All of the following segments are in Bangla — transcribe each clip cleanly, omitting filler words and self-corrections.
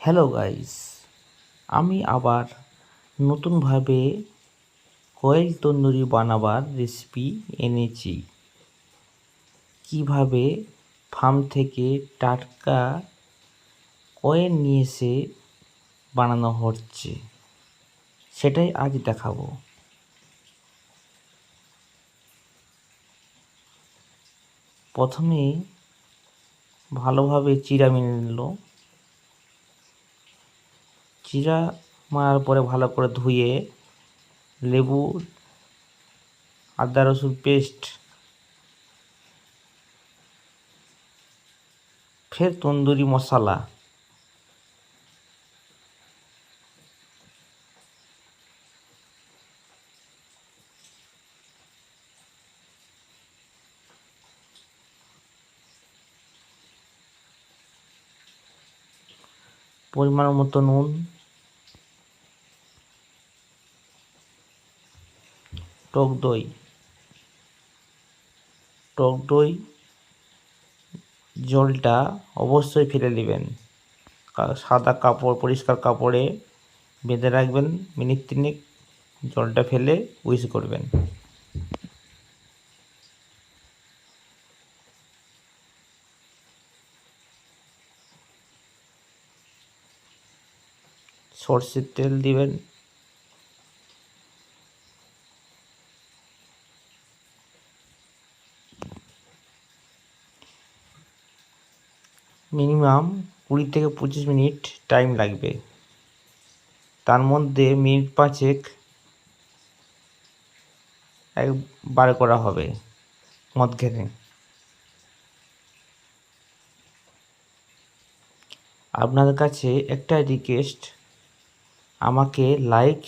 হ্যালো গাইস, আমি আবার নতুনভাবে কয়েল তন্দুরি বানাবার রেসিপি এনেছি। কিভাবে ফার্ম থেকে টাটকা কয়েল নিয়ে এসে বানানো হচ্ছে সেটাই আজ দেখাবো। প্রথমে ভালোভাবে চিড়া মেনে নিল। চিড়া মারার পরে ভালো করে ধুয়ে লেবু, আদা রসুন পেস্ট, ফের তন্দুরি মশলা, পরিমাণ মতো নুন, টক দই। জলটা অবশ্যই ফেলে নেবেন। সাদা কাপড়, পরিষ্কার কাপড়ে বেঁধে রাখবেন, মিনিট 3 জলটা ফেলে উইশ করবেন। সর্ষের তেল দিবেন। মিনিমাম 20 থেকে 25 মিনিট টাইম লাগবে। তার মধ্যে মিনিট 5 বার করা হবে মদ ঘেরে। আপনাদের কাছে একটা রিকোয়েস্ট, আমাকে লাইক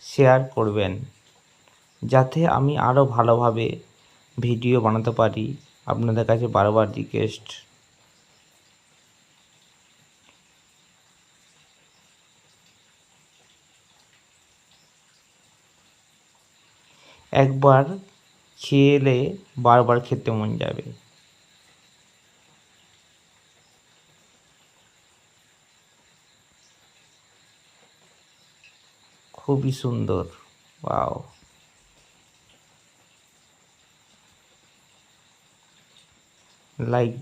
শেয়ার করবেন যাতে আমি আরও ভালোভাবে ভিডিও বানাতে পারি। আপনাদের কাছে বারবার রিকোয়েস্ট। একবার খেয়ে এলে বারবার খেতে মন যাবে। খুবই সুন্দর, ওয়াও। লাইক